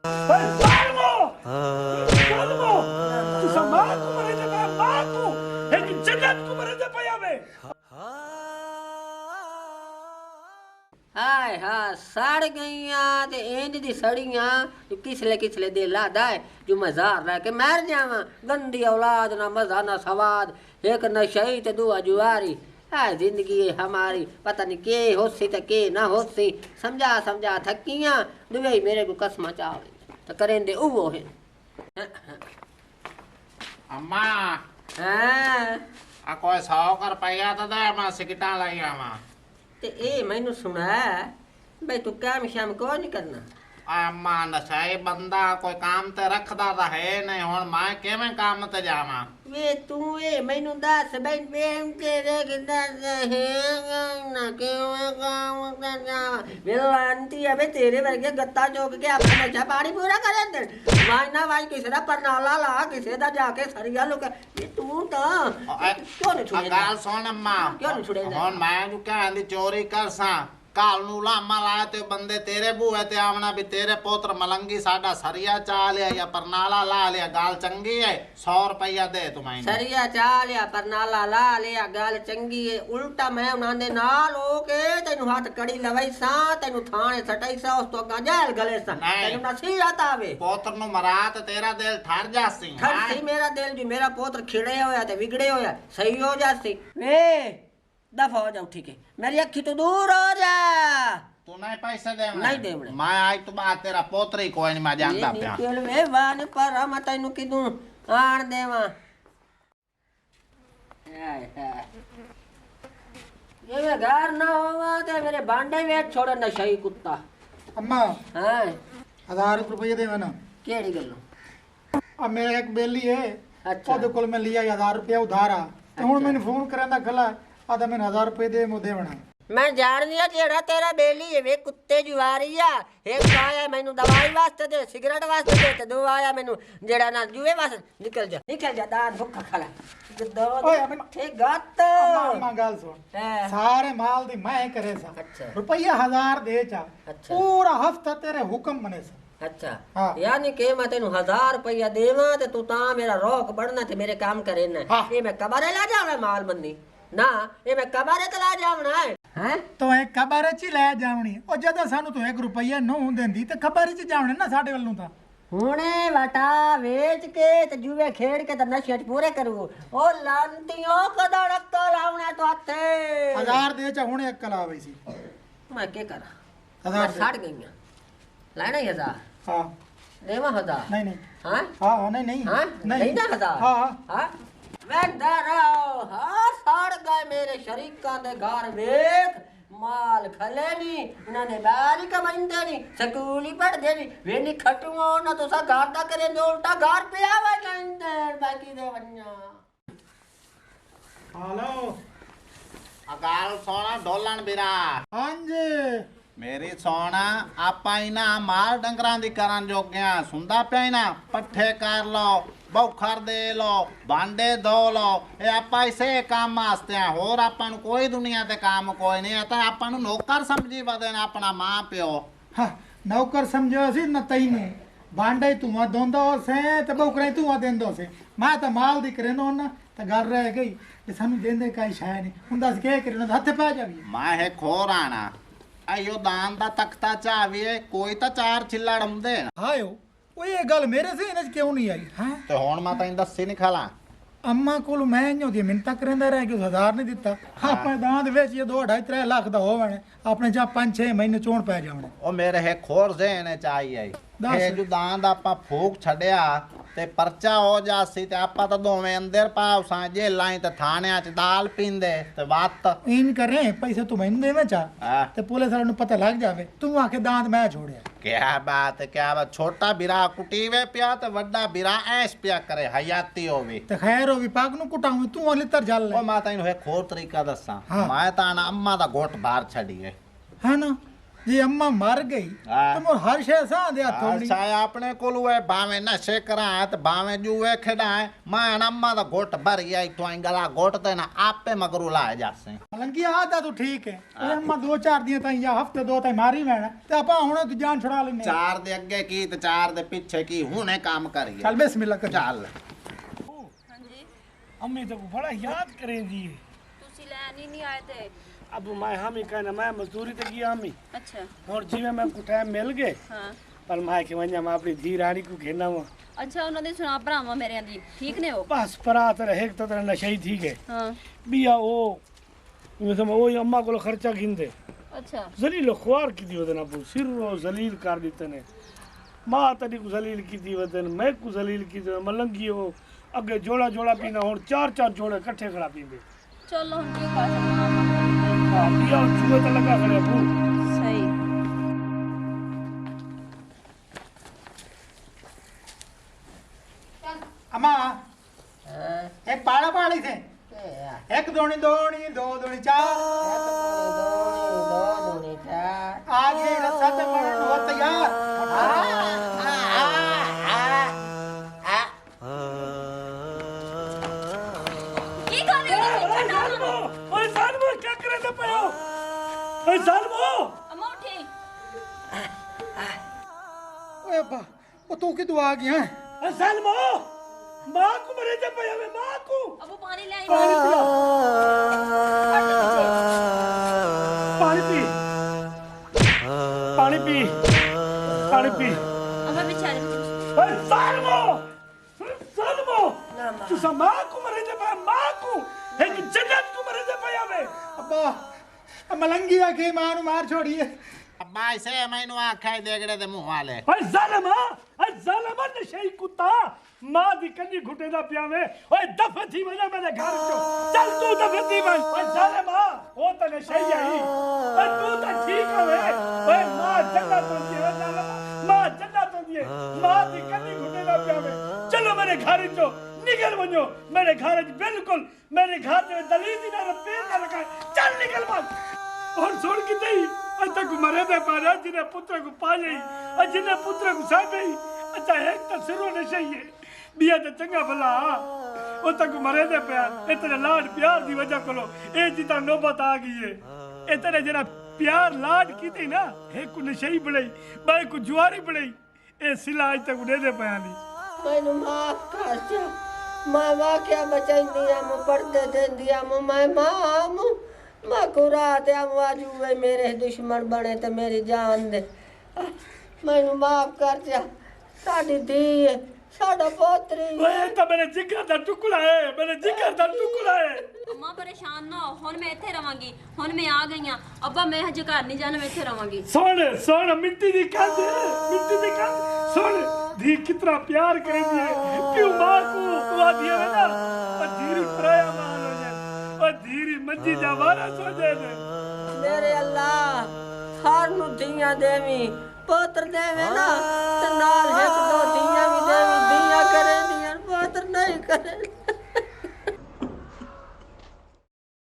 Palmo! Palmo! Tu sa maku mereka kaya maku! Heki jagatku mereka payabe! हाय हाँ सड़ गईयां ते इंज दी सड़ियां किसले किसले दे लादा है जो मजार रह के मर जावां गंदी औलाद ना मजा ना सवाद एक नशई ते दुआ जुआरी है जिंदगी है हमारी पता नहीं के होसी ते के ना होसी समझा समझा थकियां दुए ही मेरे को कसमा चावे तो करेंदे उवो है अम्मा हां आ कोई 100 रुपया तो दे मैं सिगटा लाई आवा ते ए मैनू सुना भाई तू काम शाम को नहीं करना अम्मा नशाई बंदा कोई काम ते रखदा ता है नहीं हुन मैं किवें काम ते जावां वे तू ए मैनू दस बहन बेम के देख दस है ना क्यों काम करना बेलांती है बे तेरे वर्गे गत्ता चौक के अपना नशा पानी पूरा करे दे वाई ना वाई किसी दा परनाला ला किसी दा जाके सरिया लोग ये तू तो क्यों नहीं छुड़े गाल सुन अम्मा क्यों नहीं छुड़े हुन मैं जो कहंदी चोरी करसा काल नू लामा लाया ते बंदे तेरे बूहे ते आवना भी तेरे पुत्र मलंगी साडा सरिया चा लिया या परनाला ला लिया गाल चंगी है 100 रुपया दे तुम्हें सरिया चा लिया परनाला ला लिया गाल चंगी है उल्टा मैं उन्हां दे नाल हो के तैनू हाथ कड़ी लवाई सा तैनू थाने सटाई सा उस तो अगा जेल गले सा तैनू नसीहत आवे पुत्र नू मरा ते तेरा दिल ठर जासी ठर सी मेरा दिल जी मेरा पुत्र खिड़े होया ते बिगड़े होया सही हो जासी वे दफा हो जाओ ठीक है मेरी अखी तो दूर हो जा तू नहीं पैसे दे नहीं दे मैं आज तो बात तेरा पोत्र ही कोई नहीं मैं जानता पिया निकल वे वान पर हम तैनू किदू आण देवा हाय हाय ये मैं घर ना होवा ते मेरे बांडे वेच छोड़ नशाई कुत्ता अम्मा हां 1000 रुपये देवे ना केड़ी गल्लो अब मेरा एक बेली है अच्छा ओदे कोल मैं लिया 1000 रुपया उधारा ते हुन मैंने फोन करंदा गला आदा मैंने 1000 रुपये दे मो देवना मैं जान दिया जेड़ा तेरा बेली है वे कुत्ते जुआरिया एक आया मैनू दवाई वास्ते दे सिगरेट वास्ते दे ते दो आया मैनू जेड़ा ना जुए वास्ते निकल जा दान भुक्खा खला दो ठीक गत अम्मा गाल सुन सारे माल दी मैं करे सा अच्छा रुपया 1000 दे चा अच्छा पूरा हफ्ता तेरे हुक्म बने सा अच्छा हाँ। यानी के मैं तेनू 1000 रुपया देवा ते तू ता मेरा रोक बढ़ना ते मेरे काम करे ना हाँ। ये मैं कबारे ला जावना माल बंदी ना ये मैं कबारे ते ला जावना है तो एक खबर च ले जावनी ओ जदा सानू तो 1 रुपया नौ देंदी ते खबर च जावने ना साडे वल्लों ता हुणे वटा वेच के ते जुए खेड़ के ते नशे पूरे करू ओ लांतियो कदा रक्का लावना तो हथे 1000 दे चा हुणे अक्ल आवे सी मैं के करा 1000 सड़ गईया लाना ही 1000 हां देवा 1000 नहीं नहीं हां हां नहीं हां नहीं ना 1000 हां हां वेंदर हां सड़ गए मेरे शरीकां दे घर वेख माल खले नी उन्होंने बारी कमाइंदे नी स्कूल ही पढ़दे नी वेनी खटुओ ना तो सा घर दा करे दे उल्टा घर पे आवे कहंदे बाकी दे वन्या हेलो अगाल सोना ढोलन बिरा हां जी मेरी सोना आपा इना माल डंगरां दी करन जोगिया सुंदा पिया ना पट्ठे कर लो बौखर दे लो भांडे धो लो ये आपा इसे काम वास्ते हैं होर आपा नु कोई दुनिया ते काम कोई नहीं आता आपा नु नौकर समझी बदे अपना मां प्यो हाँ नौकर समझो सी न तैनू भांडे तू धोंदो से ते बौकरे तू देंदो से मैं तो माल दी करे ना तो गल रह गई ते सानू देंदे काई शय नहीं हुंदा सी के करे हथ पै जावी मैं है खोर आना अयो दान दा तख्ता चाविए कोई तो 4 चिल्लड़ हुंदे हायो ओ ये गल मेरे से इने क्यों नहीं आई हां ते हुन मैं तैन दस्सी नहीं खला अम्मा कोल मैं इयो दी मिन्नतां करंदा रह के 1000 नहीं दिता अपने दांद वेच ये 2 2.5 3 लाख दा होवण अपने जा 5 6 महीने चोण पै जावण ओ मेरे है खोर जेने चाहिए ये जो दान दा आपा फूक छड़या ते परचा हो जासी ते आपा तो दोवें अंदर पाव सा जेलां ते थाणियां च दाल पींदे ते बात इन करे पैसे तू मैनू देवे चा ते पुलिस वाले नु पता लग जावे तू आके दांत मैं छोड़या क्या बात छोटा बिरा कुटीवे पिया ते वड्डा बिरा ऐश पिया करे हयाती होवी ते खैर होवी पाक नु कुटाऊं तू लितर जल ओ माता इन है खोर तरीका दसा मैं ता ना अम्मा दा गोट बाहर छड़ी है हां ना जी अम्मा मर गई हाँ। तो मोर हर शय सा दे हाथों अच्छा अपने को वे भावे नशे करा तो भावे जुए खेडाए मैं अम्मा दा घोट भर आई तो गला घोट ते ना आपे मगरू ला जासे हालांकि आता तो ठीक है ओए अम्मा 2-4 दिन ताई या हफ्ते 2 ताई मारी मैंने ते आपा हुणे तू जान छुड़ा लेने 4 दे अगे की ते 4 दे पीछे की हुने काम करिए चल बिस्मिल्लाह कर चल ਹਾਂਜੀ अम्मी तो बड़ा याद करें जी ਤੁਸੀਂ ਲੈਣ ਹੀ ਨਹੀਂ ਆਏ ਤੇ अब मैं हम ही कहना मैं मजदूरी तक गया अम्मी ਅੱਛਾ और जिਵੇਂ मैं को टाइम मिल गए ਹਾਂ पर मैं कि वन्या मैं अपनी धी रानी को घेना वा ਅੱਛਾ ਉਹਨਾਂ ਦੀ ਸੁਣਾ ਭਰਾਵਾਂ ਮੇਰਿਆਂ ਦੀ ਠੀਕ ਨੇ ਉਹ बस परात रहे तो तेरा नशा ही ठीक है ਹਾਂ बिया ओ वो अम्मा को खर्चा गिनदे ਅੱਛਾ जलील ख्वार की दी वदन अबू सिर्रो जलील कर देते ने माँ तनी को जलील की दी वदन मैं को जलील की दी मलंगी हो अगे जोड़ा जोड़ा पीना और 4-4 जोड़े इकट्ठे खड़ा पींदे ਚਲੋ ਹੁਣ ਕੀ ਕਰ ਸਕਦੇ हां बिया चूहे तो लगा खड़े अबू ਸਹੀ अम्मा हाँ, एक पाड़ा पाड़ी थे के या? एक दोनी दोनी दो दोनी चार एक दूनी, दो दूनी, चार। आगे रस्सा ते मरण हो तैयार ਕੀ ਕਰ ਰਹੇ ਹੋ ਤੁਸੀਂ सालमो ओए सालमो क्या करे थे पयो ओए सालमो ਅਮਾ ਉਠੀ ओए अब्बा ओ तू किदू आ गया है ओए सालमो मां को मरे थे पयो मैं मां को ਅਬੂ ਪਾਣੀ ਲੈ ਆਈ पानी पिला पानी पी पानी पी पानी पी ਅਮਾ ਵਿਚਾਰੇ ओए सालमो सालमो ना मां। तू मां को मरे थे पयो मां को एक जन्नत को मरे थे पयो मैं अब्बा मलंगी आके मां नु मार छोड़िए अब्बा इसे मैनू आखे देगड़े दे मुंह वाले ओए जालिमा नशई कुत्ता मां दी कन्नी घुटे दा पियावे ओए दफे थी वने मेरे घर चो चल तू दफे थी वन ओए जालिमा ओ त नशई आई ओए तू त ठीक होवे ओए मां जन्नत तो दी है जालिमा मां जन्नत तो दी है मां दी कन्नी घुटे दा पियावे चलो मेरे घर चो निकल वनो मेरे घर च बिल्कुल मेरे घर ते दलील दी ना पेड़ ना लगा चल निकल मत और छोड़ के दई अता को मरे दे पारा जिने पुत्र को पाले और जिने पुत्र को साबे अच्छा एक तो सिरो नशई है बिया ते चंगा भला ओ तक मरे दे प्यार इतने लाड प्यार दी वजह कोलो ए जिता नौबत आ गई है इतने जरा प्यार लाड कीती ना एक को नशई बड़ई बाई को जुआरी बड़ई ए सिला आज तक दे पाया नहीं मैनू माफ कर जा मैं वाक्या बचाईंदी हम पर्दे देंदी हम मैं मां मैं कुरात हम आजू वे मेरे दुश्मन बने ते मेरी जान दे मैनू माफ कर जा साडी धी है साडा पोतरी ओए तो मेरे जिगर दा टुकड़ा है मेरे जिगर दा टुकड़ा है ਅਮਾ ਪਰੇਸ਼ਾਨ ਨਾ ਹੋ ਹੁਣ ਮੈਂ ਇੱਥੇ ਰਵਾਂਗੀ ਹੁਣ ਮੈਂ ਆ ਗਈ ਆ ਅੱਬਾ ਮੈਂ ਹਜੇ ਘਰ ਨਹੀਂ ਜਾਣਾ ਮੈਂ ਇੱਥੇ ਰਵਾਂਗੀ सोन मिट्टी दी कंध सोन धी कितना प्यार करेंदी है क्यों मां को दुआ दिया है ना और धीरी पराया मान हो जाए और धीरी मंजी जा वारस हो जाए मेरे अल्लाह हर नु धीया देवी पोत्र देवे ना ते नाल एक दो धीया भी देवी धीया करे दियां पोत्र नहीं करे